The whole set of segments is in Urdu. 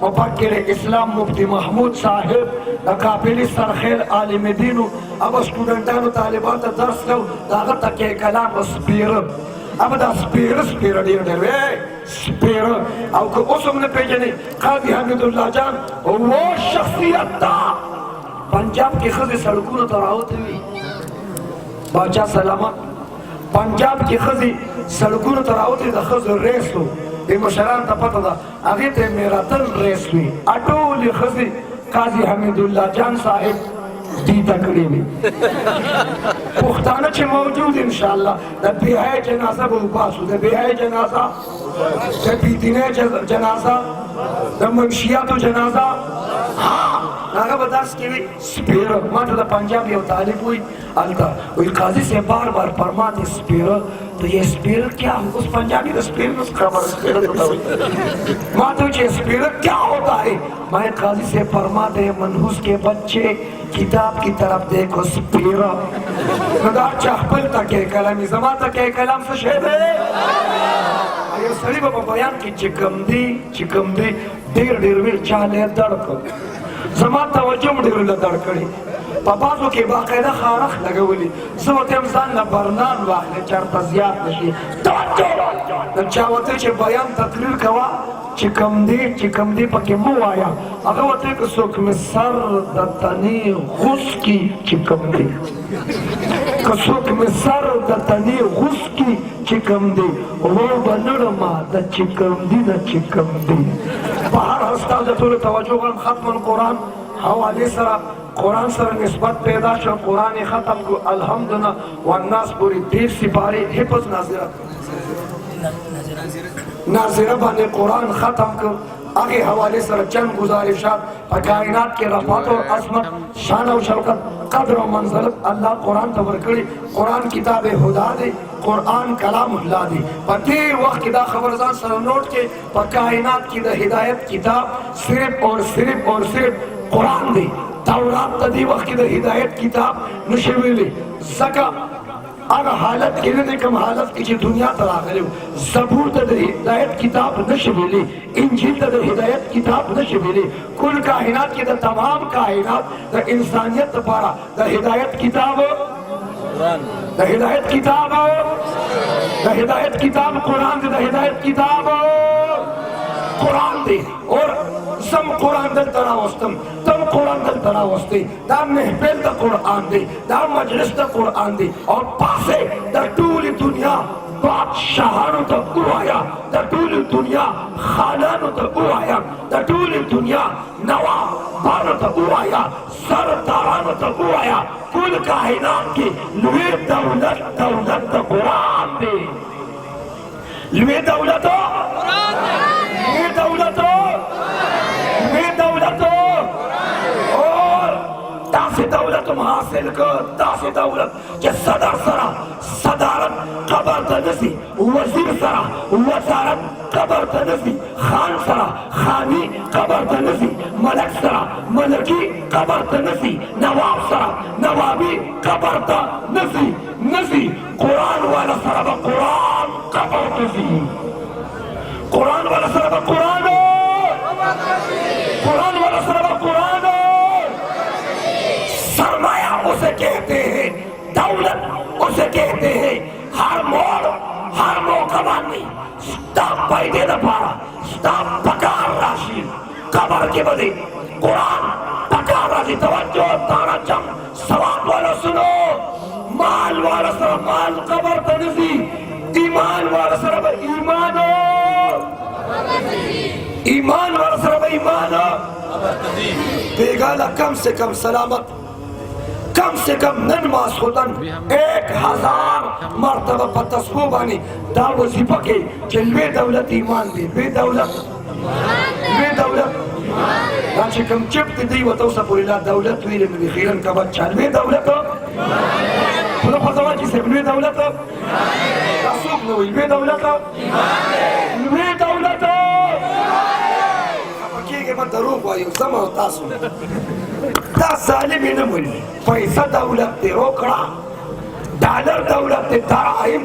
مفکر اسلام مفتی محمود صاحب د قافلې سرخیل عالم دینو اب سټوډنټانو طالبانو ته درس کو داغه تکي کلام سپیره اب دا سپیره ډیر سپیره او که اوس هم نه پیژنې قاضي حمید الله جان او شخصیت دا پنجاب کې ښځې سړکونو ته راوتې وي باچا سلامت پنجاب کې ښځې سړکونو ته راوتې د ښځو ریس و د مشران ته پته ده هغې ته یې میراتن ریس وي ټولې ښځې قاضي حمید الله جان صاحب دیده کړې وي پښتانه چې موجود انشاءالله د بېحیا جنازه به وباسو د بېحیا جنازه د بېدینۍ جنازه د منشیاتو جنازه هغه به درس کې وي سپیره ما ته د پنجاب یو طالب وایي هلته وایي قاضي صاحب بار بار فرماتے سپیره تو یہ اسپیرر کیا اس پنجابی کا اسپیرر اس خبر اسپیرر ہوتا ہوئی ماں تو یہ اسپیرر کیا ہوتا ہے میں قاضی سے فرماتے ہیں منحوس کے بچے کتاب کی طرف دیکھو سپیرر ندار چاہپل تک ہے کلامی زمان تک ہے کلام سے شہد ہے یہ سڑی بابا بیان کی چکم دی دیر وی چالے دڑکو زمان توجہ مدیر لدڑ کری په بازو کې باقاعده خارخ لګولي زه ورته یم ځان نه برنان واخلې چېرته زیات نه شي توجه د چا ورته چې بیان تقریر کوه چې کم دی پکې مه وایه هغه ورته که څوک مې سر د تنې غوس کي چې کم دی که څوک مې سر د تنې غوس کي چې کم دی ورو به نړمه د چې کم دی په هر حال ستاسو د ټولو توجه غواړم ختم القرآن حوالې سره قرآن سره نسبت پیدا شو قرآن ختم کو الحمدللہ والناس پوری 13 سپارے حفظ ناظرہ بانے قرآن ختم کو آگے حوالے سره چند گزارشات پر کائنات کے رفعت اور عظمت شان و شوکت قدر و منزلت اللہ قرآن تبرکڑی قرآن کتاب خدا دے قرآن کلام اللہ دی پر دیر وقت کی دا خبرزان سر نوٹ کے پر کائنات کی دا ہدایت کتاب صرف قرآن دی تورات تا دی وقت کی دا ہدایت کتاب نشویلی زکا اگر حالت کی لئے کم حالت کی دنیا تراغلے زبور تا دا ہدایت کتاب نشویلی انجیل تا دا ہدایت کتاب نشویلی کل کائنات کی دا تمام کائنات دا انسانیت پارا دا ہدایت کتاب دا ہدایت کتاب قرآن دے دا ہدایت کتاب قرآن دے اور سم قرآن دل تراوستم تم قرآن دل تراوستی دا محفل دا قرآن دی دا مجلس دا قرآن دی اور پاسے دا طولی دنیا بادشاہانو تا اوایا دا طولی دنیا خانانو تا اوایا دا طولی دنیا نوابانو تا اوایا سردارانو تا اوایا کل کائنات کی لوی دولت دا قرآن دی لوی دولت اور تاسی دولت حاصل کر تاسی دولت کہ صدر سرا صدارت قبر تنسی وزیر سرا وزارت قبر تنسی خان سرا خانی قبر تنسی ملک سرا ملکی قبر تنسی نواب سرا نوابی قبر تنسی قرآن والا سرا با قرآن قبر تنسی قرآن والا سرا با قرآن والا سرا با قرآن سرمایہ اسے کہتے ہیں دولت اسے کہتے ہیں ہر موقع باننی ستاپ پیدے دا پارا ستاپ پکار راشی قبر کے بدے قرآن پکار راشی توجہ تارا چم سواب والا سنو مال والا سر مال قبر تنزی ایمان والا سر ایمان والا سر ایمان بیگالا کم سے کم سلامت کم سے کم نن ماسخوتن 1000 مرتبہ پتسبو بانی دا وظیفہ کے چلوے دولت ایمان دی بے دولت دانچہ کم چپ دی و توسا پوری لا دولت ویلے میں خیرن کا بچہ لوے دولت خدا خطوہ جی سے لوے دولت تاسوک نوی لوے دولت اپکی کے بعد دروب وائیو زمان تاسو دا ظالمی نمولی پیسہ دولت تے روکڑا ڈالر دولت تے دراہم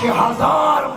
1000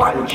5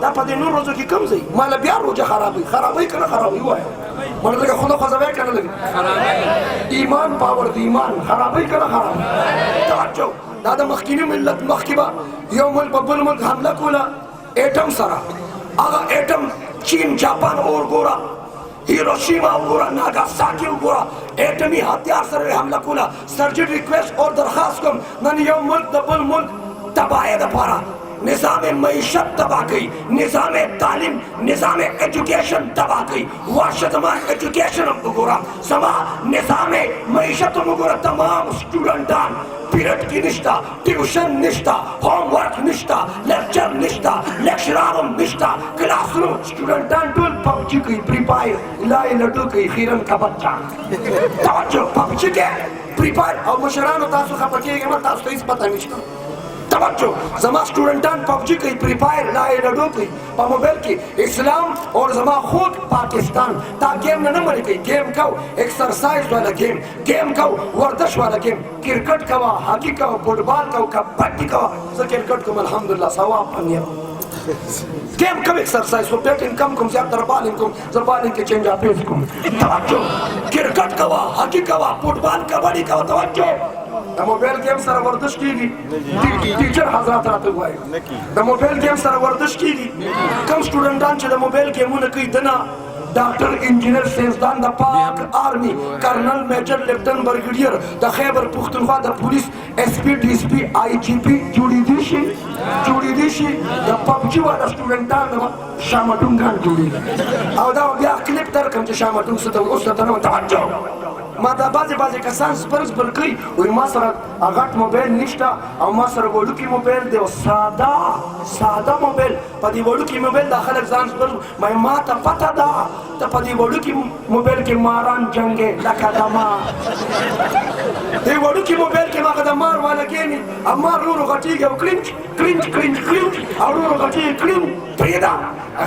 دا په دې نور ورځو کې کم ځای ماله بیا روژه خرابوي که نه خرابوي ووایه ماله لږه خوله خوځوی که نه لږ ایمان پاور د ایمان خرابوي که نه خرابوي توجه دا د مخکیني ملت مخکې به یو ملک په بل ملک حمله کوله ایټم سره هغه ایټم چین جاپان اور ګوره هیروشیما وګوره ناګاساکي وګوره ایټمي هتیار سره حمله کوله سرجن ریکویسټ اور درخواست کوم نن یو ملک د بل ملک تباهۍ دپاره نظام معیشت تباہ کئی نظام تعلیم نظام ایجوکیشن تباہ کئی واشه زما ایجوکیشن هم وګوره زما نظام معیشت هم وګوره تمام سټوډنټان پیریډ کې نشته ټیوشن نشته ہوم ورک نشته لیکچر نشته لیکچرار هم نشته کلاس روم سټوډنټان ټول پبجي کوي فری فایر لای لډو کوي خیرن کا بچا توجه پبجي کې فری فایر او مشرانو تاسو خپه کېږئ ما تاسو ته هېڅ پته نشته توجه زما سټوډنټان پبجي کوي فری فایر لای لډو کوي په موبایل کې اسلام اور زما خود پاکستان تا گیم نه مړی کوي گیم کو ایکسرسائز والا گیم کو ورزش والا گیم کرکٹ کوا هاکی کوا فوټبال کوا کبډي کوا زه کرکٹ کوم الحمدلله ثواب پنیم گیم کم ایکسرسائز کو بیٹنگ کم کوم زیادہ بالنگ کوم زه بالنگ کې چینج اپیز کوم توجه کرکٹ کوا هاکی کوا فوټبال کبډي کوا توجه د موبایل گیم سره ورزش کیږي ټیچر حضرات راته وایي د موبایل گیم سره ورزش کیږي کم سټوډنټان چې د موبایل گیمونه کوي دنه ډاکټر انجینر ساینسدان د Pak army colonel major lieutenant برګیډیر د خیبر پښتونخوا د police S P D S P I G P جوړېدی شي د پبجي والا سټوډنټان شامټونګان جوړېږي او دا بیا کلیپ درکړم چې شامټونګ څه ته اوس ته نه توجه ما دا بعضې کسان سپرز بر کوي وایي ما سره غټ موبایل نشته او ما سره وړوکی موبایل دی او ساده موبایل په دې وړوکي موبایل دا خلک ځان سپرز وایي ما ته پته ده ته په دې وړوکي موبایل کې ماران جنګې لکه د مار دې وړوکي موبایل کې هغه د مار والا کښېني او مار ورو غټېږي او کلینچ او ورو غټېږي کلینچ پرېږده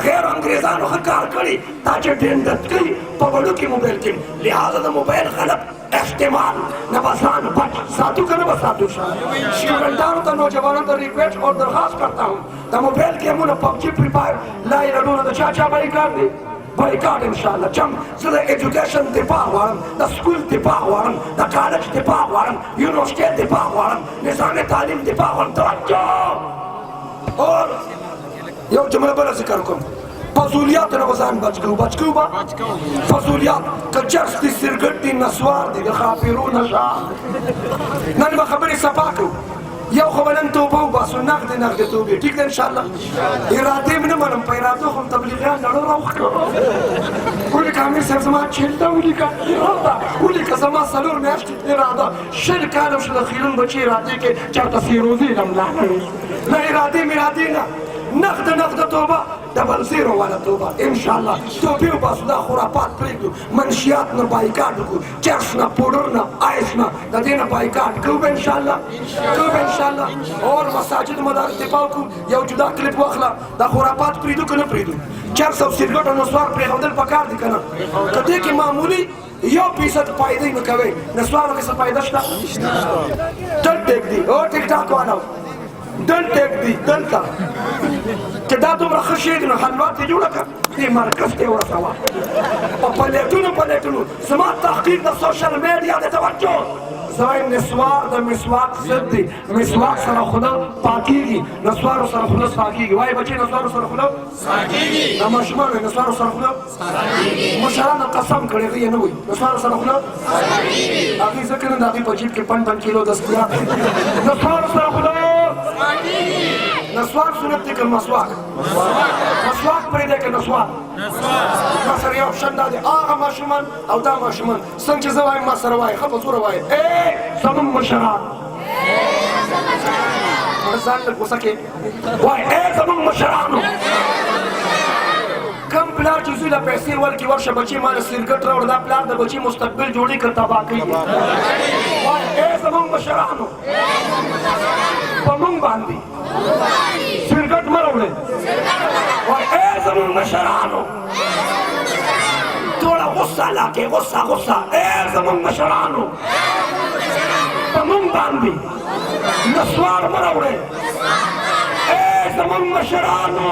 غیر انګریزانو ښه کار کړي دا چې ډینډت کوي په وړوکي موبایل کې لہذا د موبایل غلط استعمال نه به ځان بچ ساتو که نه به ساتو سټوډنټانو ته نوجوانانو ته ریکویسټ اور درخواست کرتا ہوں د موبایل گیمونه پبجي فری فایر لای لډونه د چا بایکاټ دی بایکاټ انشاءالله چم زه د ایجوکیشن دفاع غواړم د سکول دفاع غواړم د کالج دفاع غواړم یونیورسټۍ دفاع غواړم نظام تعلیم دفاع غواړم توجه اور یو جمله بله ذکر کوم فضولیات نه به ځان بچ کوو به فضولیات که چرس دي سرګټ دي نسوار دي د خاپیرو نشه نن به خبرې صفا کړو یو خو به نن توبه وباسو نغدې توبې ټیک ده انشاءالله ارادې مې نه منم په ارادو خو م تبلیغیان نړو راوښکړو ولیکه امیر صاحب زما چلته ولیکه اراده ولیکه زما 4 میاشتې اراده شل کاله شو د خیرون بچي ارادې کې چېرته فیروزي له ملا نه ارادې مرادې نه نقد توبه دبل زیرو والا توبه انشاءالله توبې وباسو دا خرافات پرېږدو منشیات نه بایکاټ وکړو چرس نه پوډر نه آیس نه د دې نه بایکاټ کوو به انشاءالله اور مساجد مدارس دفاع وکړو یو جدا کلیپ واخله دا خرافات پرېږدو که نه پرېږدو چرس او سګرټ او نسوار پرېښودل پکار دي که نه که دې کې معمولي 1% فایدې نه کوئ نسوارو کې څه فایده شته ډل ټیک دي او ټیک ټاک والاو دل ټیک دی دلته چې دا دومره ښه شی دی نو حلوا ترې جوړه کړه دې مرکز ته یې ورسوه په پلیټونو زما تحقیق د سوشل میډیا د توجه زه وایم نسوار د مسواک ضد دی مسواک سره خوله پاکېږي نسوارو سره خوله پاکېږي وایي بچې نسوارو سره خوله پاکېږي د ماشومان وایي نسوارو سره خوله پاکېږي مشرانو قسم کړی هغه یې نه وایي نسوارو سره خوله پاکېږي هغې ځکه نه د هغې په جیب کې 5 کیلو دستیاب دی نسوارو سره خوله نسوار سنت دی که مسواک مسواک پرېږدی که نسوار ما سره یو شن دا دی هغه ماشومان او دا ماشومان څنګه چې زه وایم ما سره وایي ښه په زوره وایي ای زموږ مشران ځان لږ غوسه کې وایي ای زموږ مشرانو کم پلار چې زوی له پیسې ورکړي ورشه بچي ما له سرګټ راوړه دا پلار د بچي مستقبل جوړي که تباه کوي وایي ای زموږ مشرانو په موږ باندې سرګټ مه راوړئ وایي ای زموږ مشرانو ټوله غصه لاکې غصه ای زموږ مشرانو په موږ باندې نسوار مه راوړئ ای زموږ مشرانو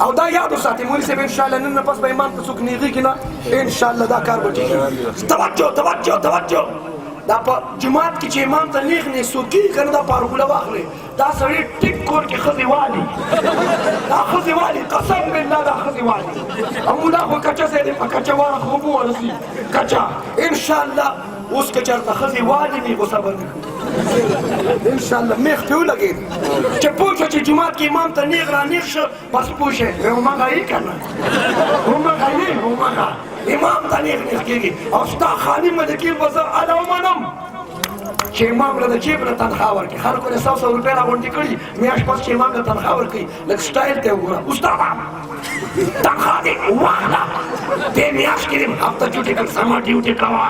او دا یادو ساتي مولوي صاحب ان شاء الله نن پس به امام ته څوک نیږي کنه ان شاء الله دا کار وټي توجه دا په جماعت کې چې امام ته نیغ نه سوکي کنه دا پارګوله واخلي دا سړی ټیک کور کې خزي والی دا خزي والی قسم بالله دا خزي والی امولا خو کچا سره په کچا واره خو مو ورسي کچا ان شاء الله اوس که چرته خزي والی نه غوسه باندې ان شاء الله میخ ته ولګي چې پوښتنه چې جماعت کې امام ته نیغ را نیغ شو بس پوښه ومه غي کنه ومه امام ته نیغ کېږي او ستا خالي ملکی وزر علامنم چې امام له جیب نه تنخواه ورکړي خلکو له 100 روپۍ راغونډې کړي میاشت پس چې امام له تنخواه ورکړي لږ سټایل ته وګوره استاد تنخواه دې واخله دې میاشت کې هفته ډیوټي کړ سما ډیوټي کوه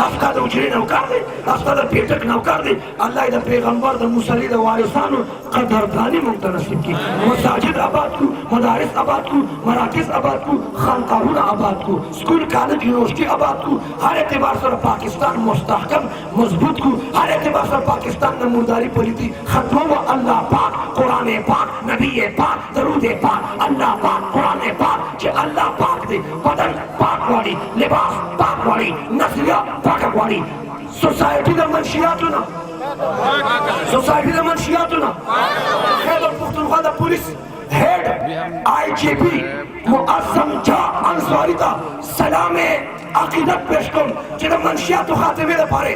هفته د اجرې نوکر دی هفته د پیټک نوکر دی الله د پیغمبر د مصلی د وارثانو قدرداني موږ ته نصیب کړي مساجد آباد کو مدارس آباد کو مراکز آباد کو خانقاهونه آباد کو سکول کالج یونیورسٹی آباد کو هر اعتبار سره پاکستان مستحکم مضبوط کو ہر اعتبار سے پاکستان میں مرداری پولیتی ختم ہوا اللہ پاک قرآن پاک نبی پاک درود پاک اللہ پاک قرآن پاک کہ اللہ پاک دے بدن پاک والی لباس پاک والی نسلیہ پاک والی سوسائٹی دا منشیاتنا خیبر پختونخوا دا police head I G P Moazzam Jah Ansari دا سلام عقیدت پیش کن کہ دا منشیاتو خاتمے دا پارے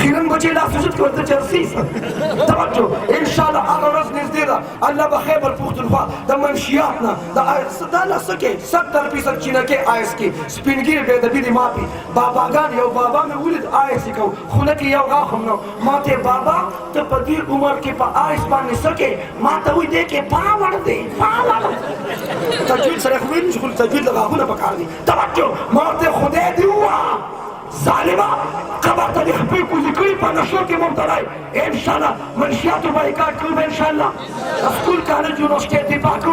خيرن بچي لا سوچت کو ته چرسي توجه ان شاء الله هغه ورځ نږدې ده الله به خیبر پختونخوا د منشیاتنا د دا لسکه 70% چینکه آیس کې سپینګیر به د دې ماپي باباګان یو بابا مې ولید آیس کو خونه کې یو غاخم نو ماته بابا ته په دې عمر کې په آیس باندې سکه ماته وې دې کې پاور دی پاور تجوید سره خو نه شغل تجوید لغاونه پکار دي توجه ماته خدای دی وا ظالما قبر ته خپل کو ذکر په نشو کې مبتلای ان شاء الله منشیات و بایکاټ کوو ان شاء الله سکول کالج یونیورسيټي ته پاکو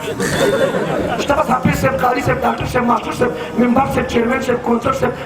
اشتغل حفيظ سيب قاري سيب دكتور سيب ماستر سيب منبر سيب چیرمن سيب کونسل سيب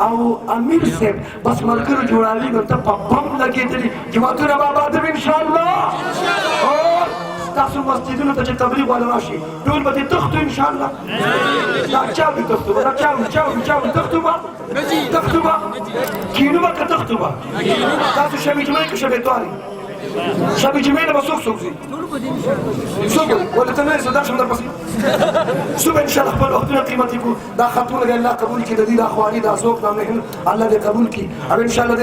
او امیر سيب بس مرګر جوړاوي ګټه پپم لګېدلی جماعتو آباد ان شاء الله اور تاسو مسجدونو ته تبلیغ ولا راشي ټول به تختو ان شاء الله لا چاو تختو با کینو با تختو با تاسو شمی جمعه کې شبه تواري شبه جمعه نه بسوق زي سوق ولا تمام صداش من البسيط سوق ان شاء الله خپل وختونه قیمتي کو دا خطونه الله قبول کړي د دې د اخواني د ذوق نام نه الله دې قبول کړي او ان شاء الله د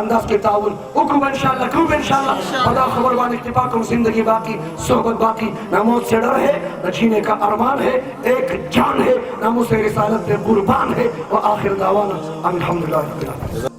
انداز کې تعاون وکړو ان شاء الله خدا خبر باندې اتفاق کوم زندگی باقی صحبت باقی ناموس سے ڈر ہے جینے کا ارمان ہے ایک جان ہے ناموس رسالت پہ قربان ہے وآخر دعوانا الحمدللہ رب العالمین